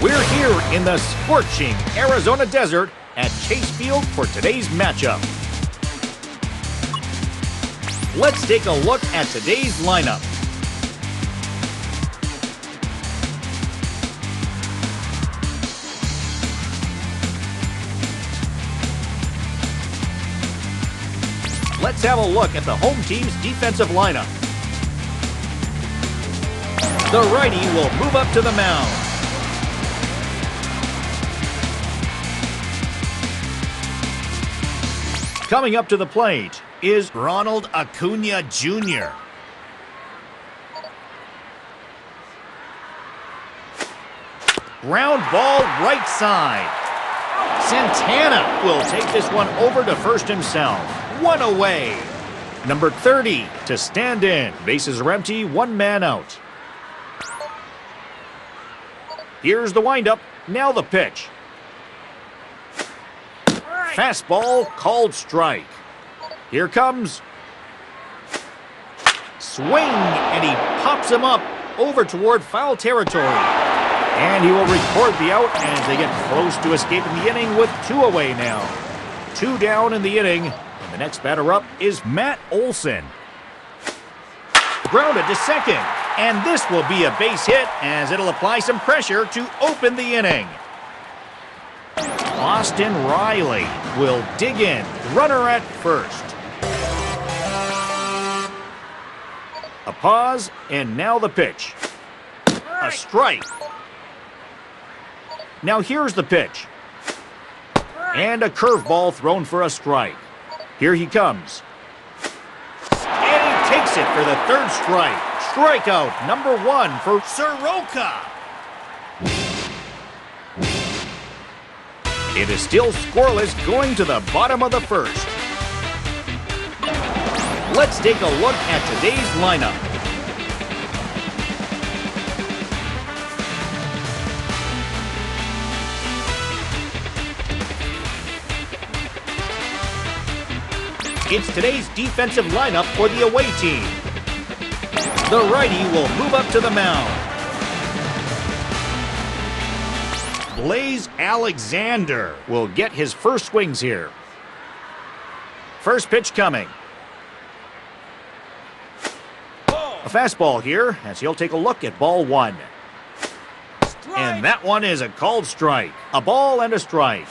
We're here in the scorching Arizona desert at Chase Field for today's matchup. Let's take a look at today's lineup. Let's have a look at the home team's defensive lineup. The righty will move up to the mound. Coming up to the plate is Ronald Acuna Jr. Ground ball right side. Santana will take this one over to first himself. One away. Number 30 to stand in. Bases are empty, one man out. Here's the windup. Now the pitch. Fastball called strike. Here comes. Swing, and he pops him up over toward foul territory. And he will record the out as they get close to escaping the inning with two away now. Two down in the inning. And the next batter up is Matt Olson. Grounded to second. And this will be a base hit as it'll apply some pressure to open the inning. Austin Riley will dig in. Runner at first. A pause, and now the pitch. A strike. Now here's the pitch. And a curveball thrown for a strike. Here he comes. And he takes it for the third strike. Strikeout number one for Soroka. It is still scoreless going to the bottom of the first. Let's take a look at today's lineup. It's today's defensive lineup for the away team. The righty will move up to the mound. Blaze Alexander will get his first swings here. First pitch coming. A fastball here as he'll take a look at ball one. And that one is a called strike. A ball and a strike.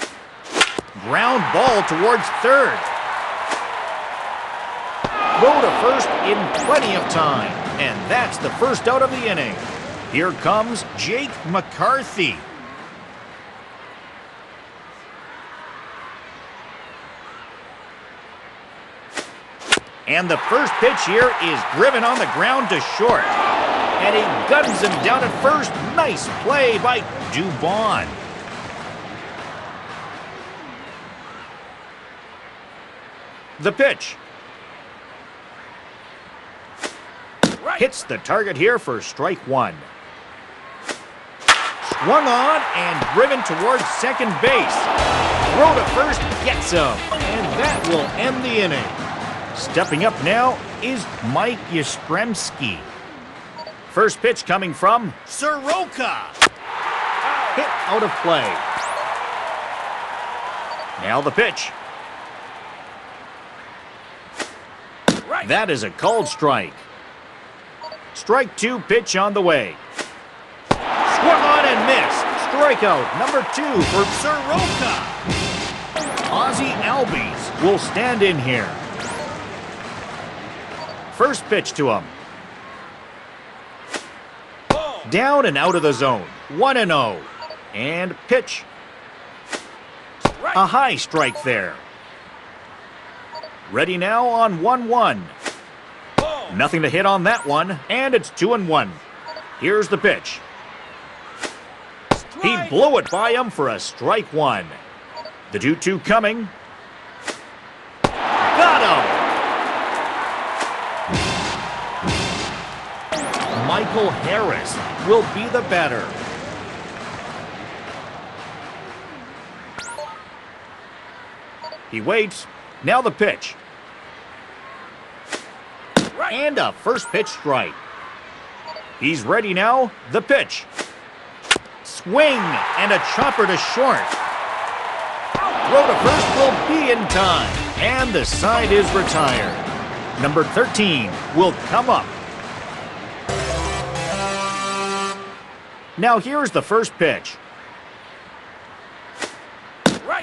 Ground ball towards third. Throw to first in plenty of time. And that's the first out of the inning. Here comes Jake McCarthy. And the first pitch here is driven on the ground to short. And he guns him down at first. Nice play by Dubon. The pitch. Hits the target here for strike one. Swung on and driven towards second base. Throw to first, gets him. And that will end the inning. Stepping up now is Mike Yastrzemski. First pitch coming from Soroka. Hit out of play. Now the pitch. That is a called strike. Strike two pitch on the way. Swung on and missed. Strikeout number two for Soroka. Ozzie Albies will stand in here. First pitch to him. Down and out of the zone. 1-0. And pitch. A high strike there. Ready now on 1-1. Nothing to hit on that one, and it's 2-1. Here's the pitch. He blew it by him for a strike one. The 2-2 coming. Got him! Michael Harris will be the batter. He waits. Now the pitch. And a first pitch strike. He's ready now. The pitch. Swing and a chopper to short. Throw to first will be in time, and the side is retired. Number 13 will come up. Now here's the first pitch.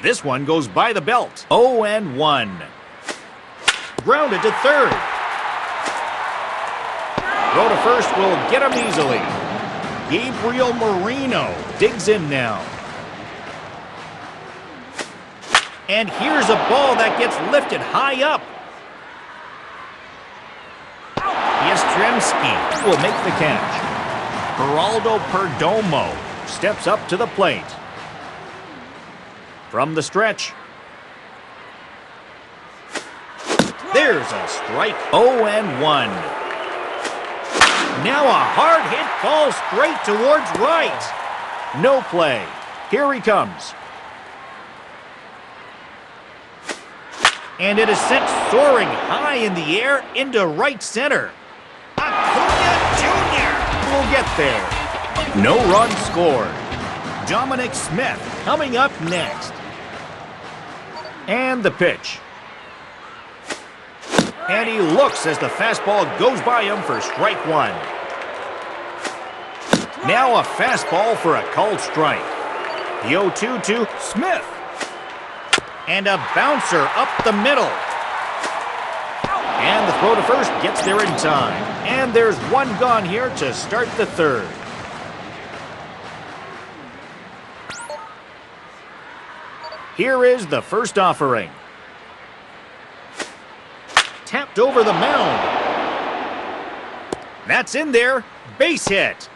This one goes by the belt. 0-1. Grounded to third. Throw to first will get him easily. Gabriel Marino digs in now. And here's a ball that gets lifted high up. Yastrzemski will make the catch. Geraldo Perdomo steps up to the plate. From the stretch. There's a strike. 0-1. Now a hard hit ball straight towards right. No play. Here he comes. And it is sent soaring high in the air into right center. Acuna Jr. will get there. No run scored. Dominic Smith coming up next. And the pitch. And he looks as the fastball goes by him for strike one. Now a fastball for a called strike. The 0-2 to Smith. And a bouncer up the middle. And the throw to first gets there in time. And there's one gone here to start the third. Here is the first offering. Tapped over the mound. That's in there. Base hit.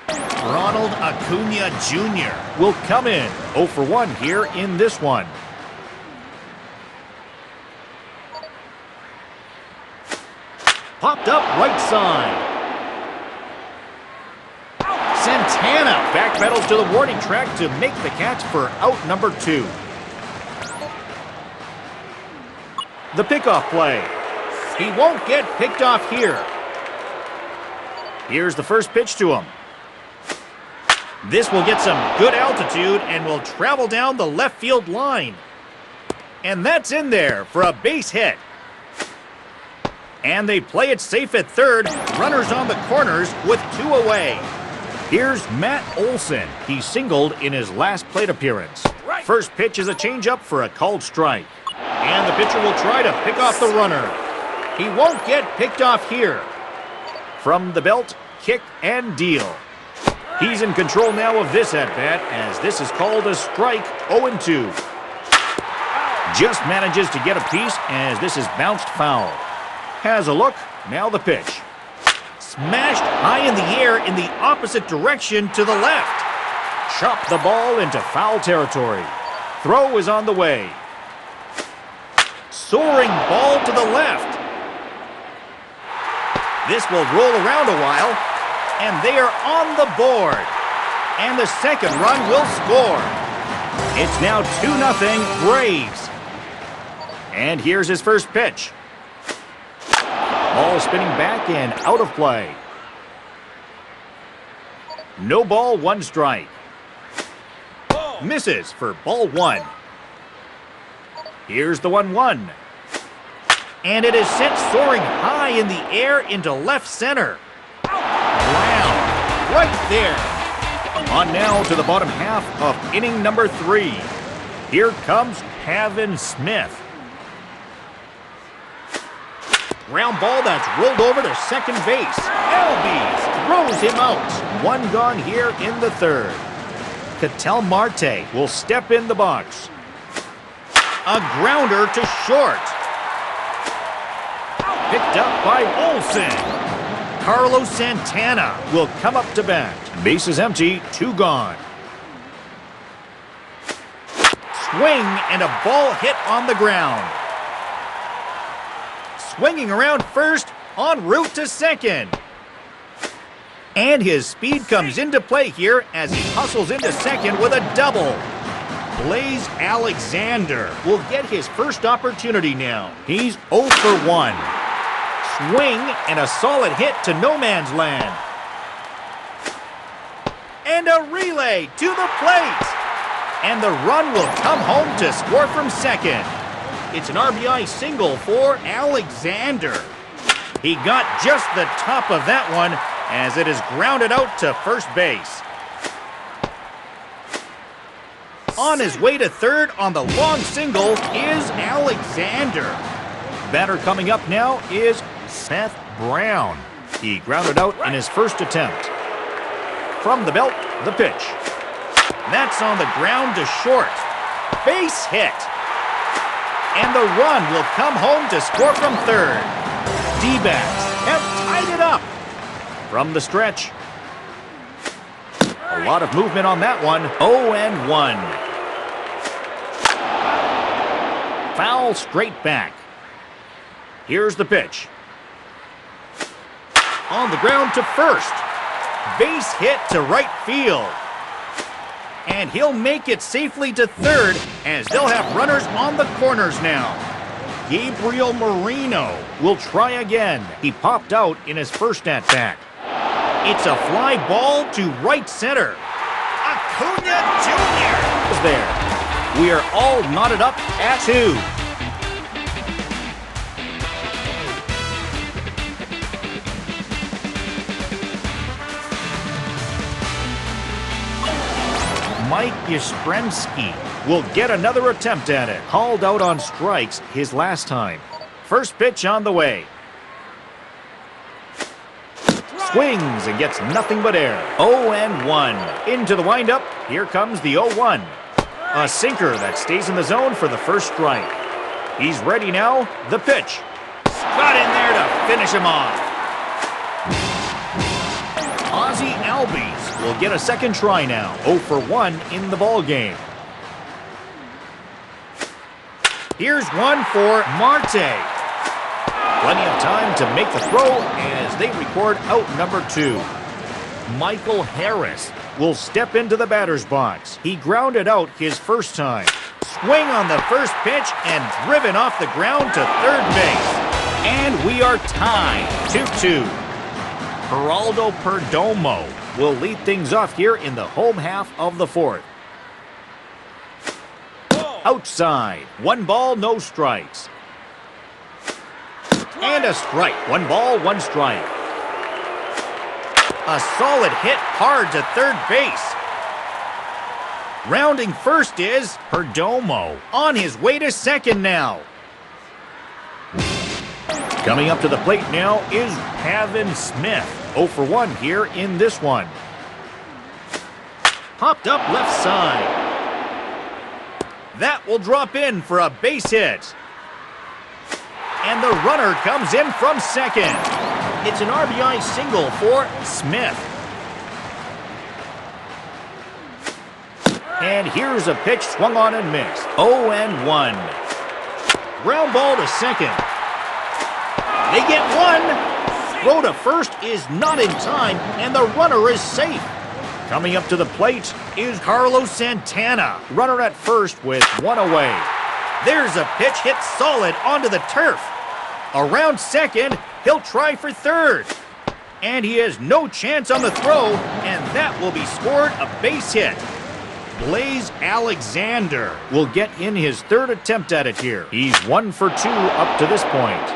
Ronald Acuna Jr. will come in. 0 for 1 here in this one. Popped up right side. Santana backpedals to the warning track to make the catch for out number 2. The pickoff play. He won't get picked off here. Here's the first pitch to him. This will get some good altitude and will travel down the left field line. And that's in there for a base hit. And they play it safe at third. Runners on the corners with 2 away. Here's Matt Olson. He singled in his last plate appearance. First pitch is a changeup for a called strike. And the pitcher will try to pick off the runner. He won't get picked off here. From the belt, kick and deal. He's in control now of this at-bat as this is called a strike. 0-2. Just manages to get a piece as this is bounced foul. Has a look, now the pitch. Smashed high in the air in the opposite direction to the left. Chopped the ball into foul territory. Throw is on the way. Soaring ball to the left. This will roll around a while, and they are on the board. And the second run will score. It's now 2-0 Braves. And here's his first pitch. Ball spinning back and out of play. No ball, 1 strike. Misses for ball 1. Here's the 1-1. And it is sent soaring high in the air into left center. Wow, right there. On now to the bottom half of inning number 3. Here comes Pavin Smith. Ground ball that's rolled over to second base. Albies throws him out. 1 gone here in the third. Ketel Marte will step in the box. A grounder to short. Picked up by Olson. Carlos Santana will come up to bat. Base is empty, 2 gone. Swing and a ball hit on the ground. Swinging around first, en route to second. And his speed comes into play here as he hustles into second with a double. Blaze Alexander will get his first opportunity now. He's 0 for 1. Swing and a solid hit to no man's land. And a relay to the plate. And the run will come home to score from second. It's an RBI single for Alexander. He got just the top of that one as it is grounded out to first base. On his way to third on the long single is Alexander. Batter coming up now is Seth Brown. He grounded out in his first attempt. From the belt, the pitch. That's on the ground to short. Base hit. And the run will come home to score from third. D-backs have tied it up. From the stretch. A lot of movement on that one. 0-1. Foul straight back. Here's the pitch. On the ground to first. Base hit to right field. And he'll make it safely to third as they'll have runners on the corners now. Gabriel Marino will try again. He popped out in his first at-bat. It's a fly ball to right center. Acuna Jr. is there. We are all knotted up at 2. Mike Yastrzemski will get another attempt at it. Called out on strikes his last time. First pitch on the way. Swings and gets nothing but air. 0-1. Into the windup. Here comes the 0-1. A sinker that stays in the zone for the first strike. He's ready now. The pitch. Got in there to finish him off. Ozzie Albies will get a second try now. 0-1 in the ball game. Here's one for Marte. Plenty of time to make the throw as they record out number 2. Michael Harris will step into the batter's box. He grounded out his first time. Swing on the first pitch and driven off the ground to third base. And we are tied 2-2. Geraldo Perdomo will lead things off here in the home half of the fourth. Outside. 1 ball, no strikes. And a strike. 1 ball, 1 strike. A solid hit hard to third base. Rounding first is Perdomo. On his way to second now. Coming up to the plate now is Pavin Smith. 0-1 here in this one. Popped up left side. That will drop in for a base hit. And the runner comes in from second. It's an RBI single for Smith. And here's a pitch swung on and missed. 0-1. Ground ball to second. They get one. Throw to first is not in time, and the runner is safe. Coming up to the plate is Carlos Santana. Runner at first with 1 away. There's a pitch hit solid onto the turf. Around second, he'll try for third. And he has no chance on the throw, and that will be scored a base hit. Blaze Alexander will get in his third attempt at it here. He's 1 for 2 up to this point.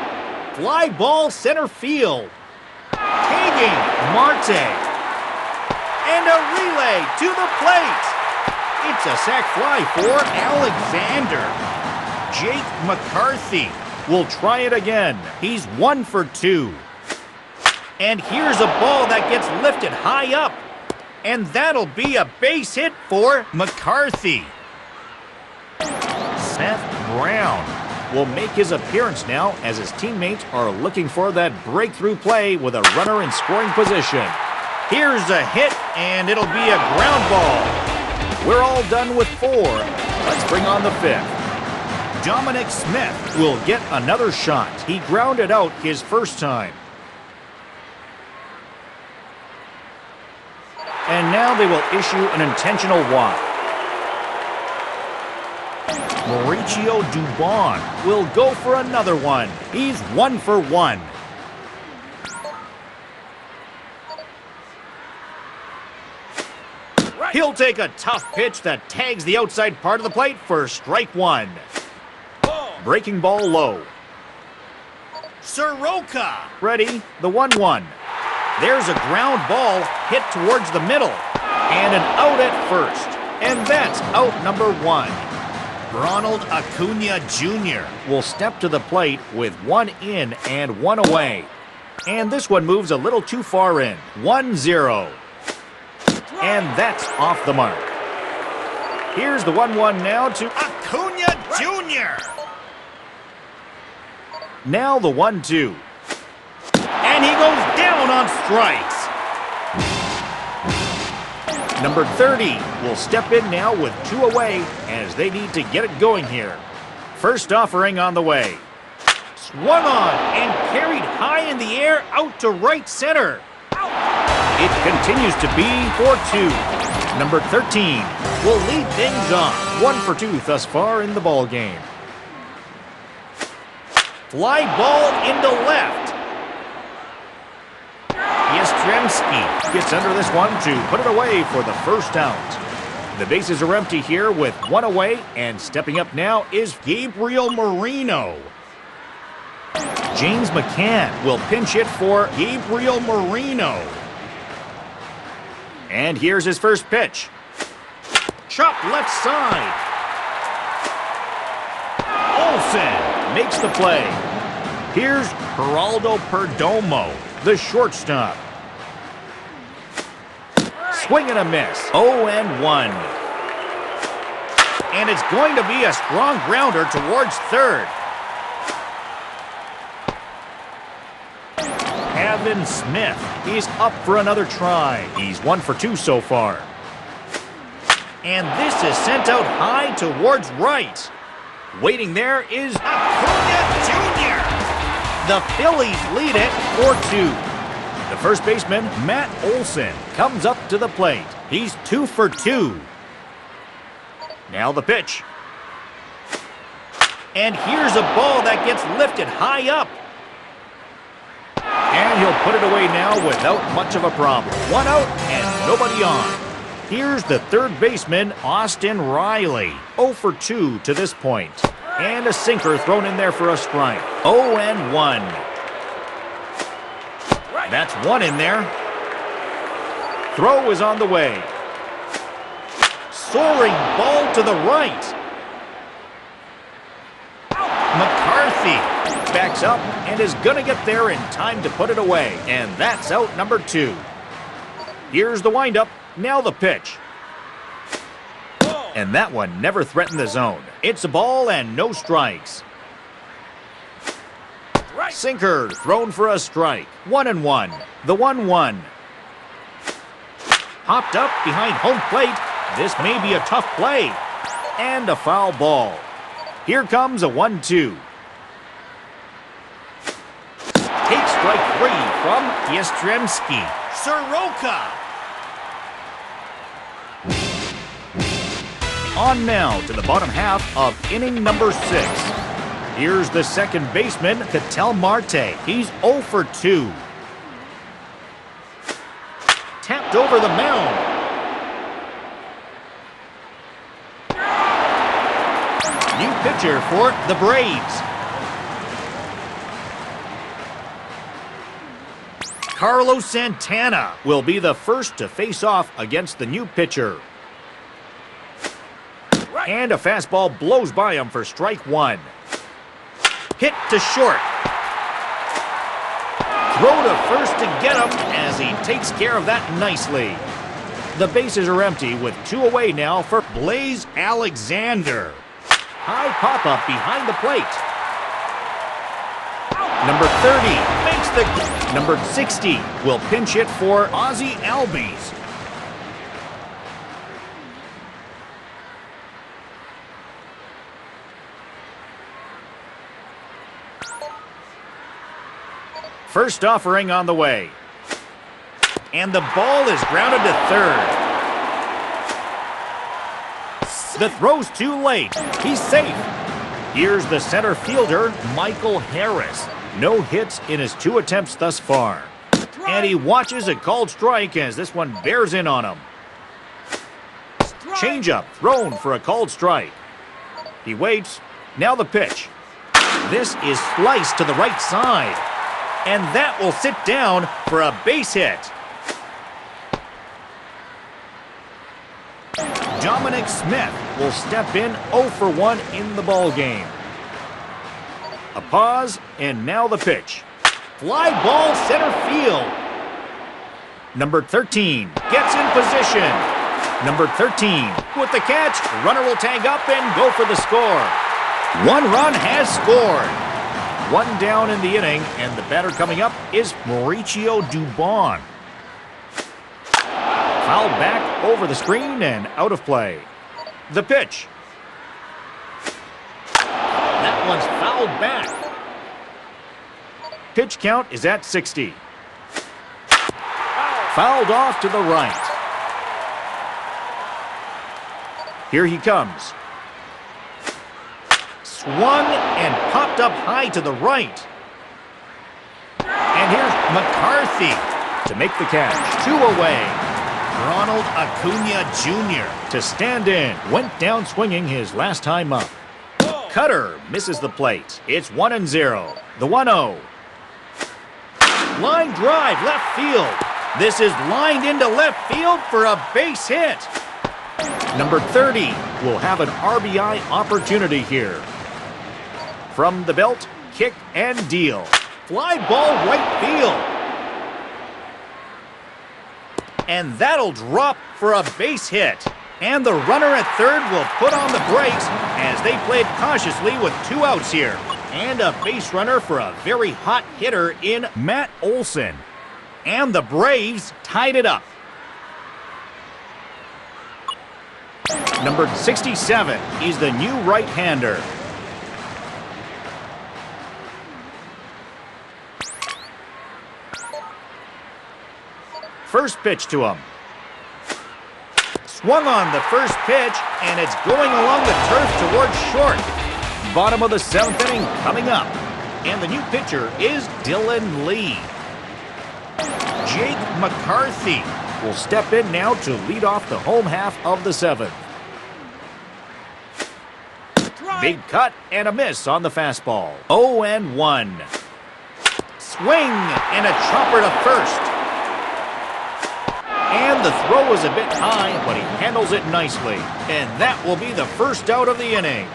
Fly ball center field. Tagging Marte. And a relay to the plate. It's a sac fly for Alexander. Jake McCarthy will try it again. He's 1 for 2. And here's a ball that gets lifted high up. And that'll be a base hit for McCarthy. Seth Brown will make his appearance now as his teammates are looking for that breakthrough play with a runner in scoring position. Here's a hit, and it'll be a ground ball. We're all done with 4. Let's bring on the 5th. Dominic Smith will get another shot. He grounded out his first time. And now they will issue an intentional walk. Mauricio Dubon will go for another one. He's 1 for 1. He'll take a tough pitch that tags the outside part of the plate for strike one. Breaking ball low. Soroka. Ready, the 1-1. There's a ground ball hit towards the middle. And an out at first. And that's out number 1. Ronald Acuna Jr. will step to the plate with 1 in and 1 away. And this one moves a little too far in. 1-0. And that's off the mark. Here's the 1-1 now to Acuna Jr. Now the 1-2. And he goes down on strikes. Number 30 will step in now with 2 away as they need to get it going here. First offering on the way. Swung on and carried high in the air out to right center. It continues to be 4-2. Number 13 will lead things off. 1 for 2 thus far in the ball game. Fly ball into left. Yastrzemski gets under this one to put it away for the first out. The bases are empty here with 1 away, and stepping up now is Gabriel Moreno. James McCann will pinch hit for Gabriel Moreno. And here's his first pitch. Chopped left side. Olsen makes the play. Here's Geraldo Perdomo, the shortstop. Swing and a miss. 0-1. And it's going to be a strong grounder towards third. Kevin Smith, he's up for another try. He's 1 for 2 so far. And this is sent out high towards right. Waiting there is Acuna Jr. The Phillies lead it 4-2. The first baseman, Matt Olson, comes up to the plate. He's 2 for 2. Now the pitch. And here's a ball that gets lifted high up. And he'll put it away now without much of a problem. 1 out and nobody on. Here's the third baseman, Austin Riley. 0 for 2 to this point. And a sinker thrown in there for a strike. 0-1. That's 1 in there. Throw is on the way. Soaring ball to the right. McCarthy backs up and is going to get there in time to put it away. And that's out number 2. Here's the windup. Now the pitch. And that one never threatened the zone. It's a ball and no strikes. Sinker thrown for a strike. 1-1. The 1-1. Hopped up behind home plate. This may be a tough play. And a foul ball. Here comes a 1-2. Take strike 3 from Yastrzemski. Soroka. On now to the bottom half of inning number 6. Here's the second baseman, Ketel Marte. He's 0 for 2. Tapped over the mound. New pitcher for the Braves. Carlos Santana will be the first to face off against the new pitcher. And a fastball blows by him for strike 1. Hit to short. Throw to first to get him as he takes care of that nicely. The bases are empty with 2 away now for Blaze Alexander. High pop-up behind the plate. Number 30 makes the... Number 60 will pinch hit for Ozzie Albies. First offering on the way. And the ball is grounded to third. The throw's too late. He's safe. Here's the center fielder, Michael Harris. No hits in his 2 attempts thus far. And he watches a called strike as this one bears in on him. Changeup thrown for a called strike. He waits. Now the pitch. This is sliced to the right side. And that will sit down for a base hit. Dominic Smith will step in 0 for 1 in the ballgame. A pause, and now the pitch. Fly ball center field. Number 13 gets in position. Number 13 with the catch. Runner will tag up and go for the score. 1 run has scored. 1 down in the inning, and the batter coming up is Mauricio Dubon. Fouled back over the screen and out of play. The pitch. That one's fouled back. Pitch count is at 60. Fouled off to the right. Here he comes. Swung and popped up high to the right. And here's McCarthy to make the catch. 2 away. Ronald Acuna Jr. to stand in. Went down swinging his last time up. Cutter misses the plate. It's 1-0. The 1-0. Line drive left field. This is lined into left field for a base hit. Number 30 will have an RBI opportunity here. From the belt, kick and deal. Fly ball right field. And that'll drop for a base hit. And the runner at third will put on the brakes as they played cautiously with 2 outs here. And a base runner for a very hot hitter in Matt Olson. And the Braves tied it up. Number 67 is the new right-hander. First pitch to him. Swung on the first pitch, and it's going along the turf towards short. Bottom of the 7th inning coming up. And the new pitcher is Dylan Lee. Jake McCarthy will step in now to lead off the home half of the 7th. Big cut and a miss on the fastball. 0-1. Swing and a chopper to first. And the throw is a bit high, but he handles it nicely. And that will be the first out of the inning.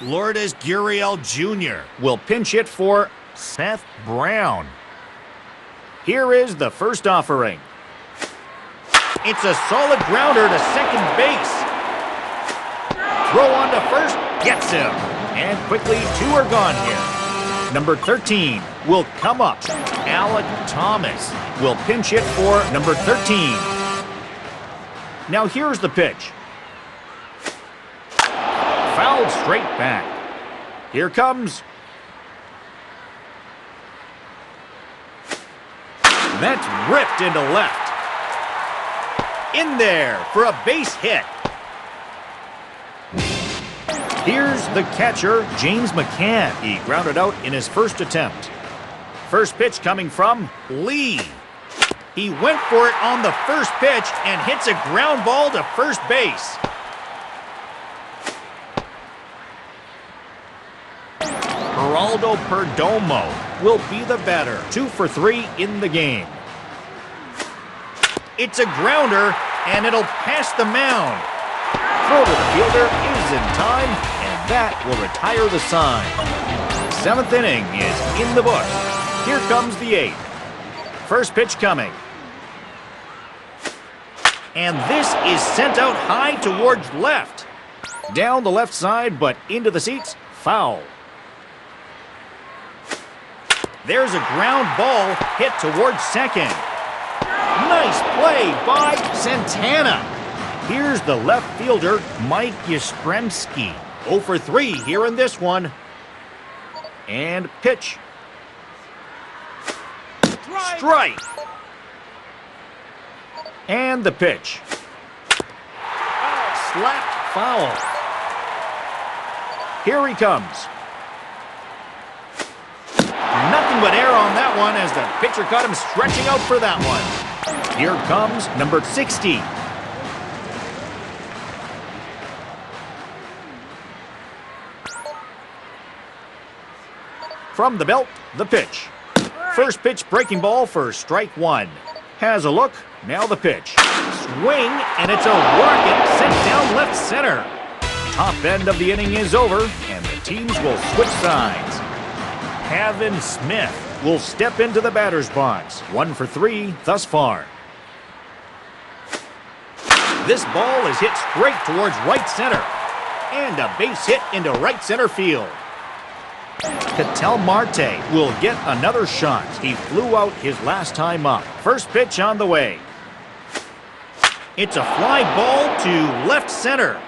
Lourdes Gurriel Jr. will pinch it for Seth Brown. Here is the first offering. It's a solid grounder to second base. Throw on to first, gets him. And quickly 2 are gone here. Number 13 will come up. Alec Thomas will pinch it for number 13. Now here's the pitch. Fouled straight back. Here comes. That's ripped into left. In there for a base hit. Here's the catcher, James McCann. He grounded out in his first attempt. First pitch coming from Lee. He went for it on the first pitch and hits a ground ball to first base. Geraldo Perdomo will be the batter. 2 for 3 in the game. It's a grounder, and it'll pass the mound. Throw to the fielder is in time, and that will retire the sign. 7th inning is in the books. Here comes the 8th. First pitch coming. And this is sent out high towards left. Down the left side, but into the seats, foul. There's a ground ball hit towards second. Nice play by Santana. Here's the left fielder, Mike Yastrzemski. 0 for 3 here in this one. And pitch. Strike. And the pitch. Slapped foul. Here he comes. Nothing nothing but air on that one as the pitcher caught him stretching out for that one. Here comes number 60. From the belt, the pitch. First pitch breaking ball for strike one. Has a look, now the pitch. Swing, and it's a rocket sent down left center. Top end of the inning is over, and the teams will switch sides. Pavin Smith will step into the batter's box. 1 for 3 thus far. This ball is hit straight towards right center. And a base hit into right center field. Ketel Marte will get another shot. He flew out his last time up. First pitch on the way. It's a fly ball to left center.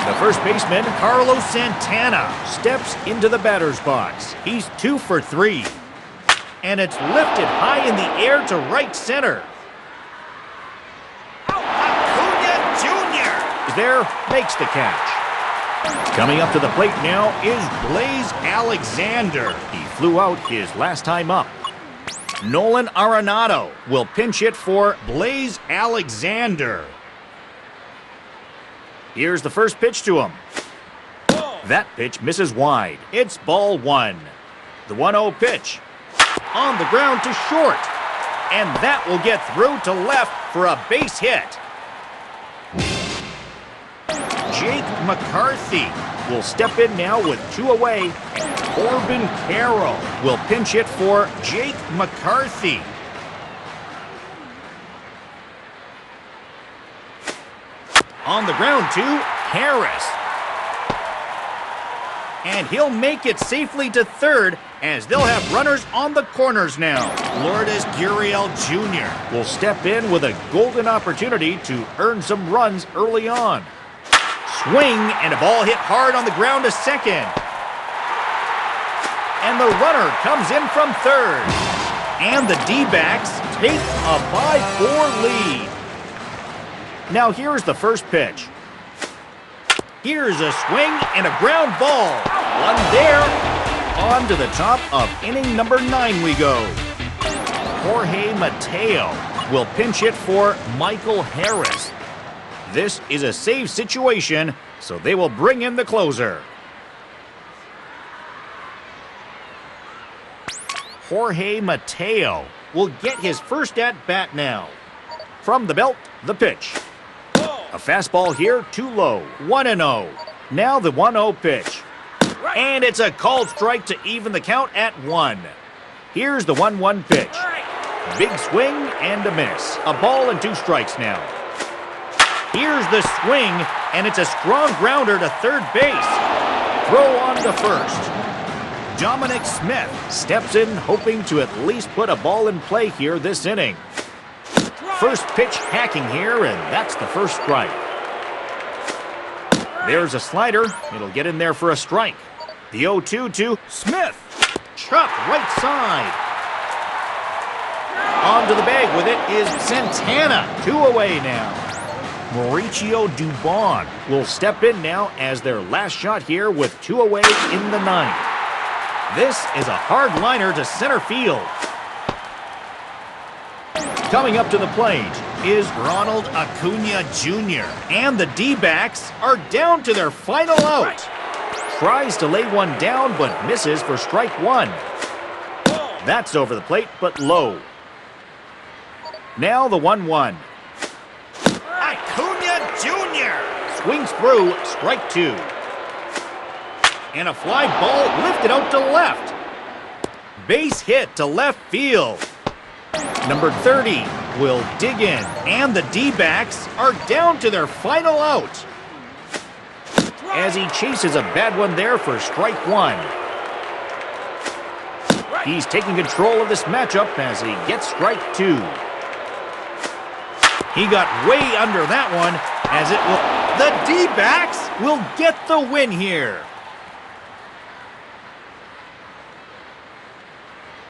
The first baseman, Carlos Santana, steps into the batter's box. He's 2 for 3. And it's lifted high in the air to right center. There, makes the catch. Coming up to the plate now is Blaze Alexander. He flew out his last time up. Nolan Arenado will pinch hit for Blaze Alexander. Here's the first pitch to him. That pitch misses wide. It's ball 1. The 1-0 pitch. On the ground to short. And that will get through to left for a base hit. Jake McCarthy will step in now with 2 away. Corbin Carroll will pinch hit for Jake McCarthy. On the ground to Harris. And he'll make it safely to third as they'll have runners on the corners now. Lourdes Gurriel Jr. will step in with a golden opportunity to earn some runs early on. Swing, and a ball hit hard on the ground to second. And the runner comes in from third. And the D-backs take a 5-4 lead. Now here's the first pitch. Here's a swing and a ground ball. One there. On to the top of inning number 9 we go. Jorge Mateo will pinch hit for Michael Harris. This is a save situation, so they will bring in the closer. Jorge Mateo will get his first at-bat now. From the belt, the pitch. A fastball here, too low. 1-0. Now the 1-0 pitch. And it's a called strike to even the count at 1. Here's the 1-1 pitch. Big swing and a miss. A ball and 2 strikes now. Here's the swing, and it's a strong grounder to third base. Throw on to first. Dominic Smith steps in, hoping to at least put a ball in play here this inning. First pitch hacking here, and that's the first strike. There's a slider. It'll get in there for a strike. The 0-2 to Smith. Chop right side. On to the bag with it is Santana. 2 away now. Mauricio Dubon will step in now as their last shot here with 2 away in the 9th. This is a hard liner to center field. Coming up to the plate is Ronald Acuna Jr. And the D-backs are down to their final out. Tries to lay one down but misses for strike 1. That's over the plate but low. Now the 1-1. Acuna Jr. swings through, strike 2. And a fly ball lifted out to left. Base hit to left field. Number 30 will dig in, and the D-backs are down to their final out. As he chases a bad one there for strike 1. He's taking control of this matchup as he gets strike 2. He got way under that one as it will. The D-backs will get the win here.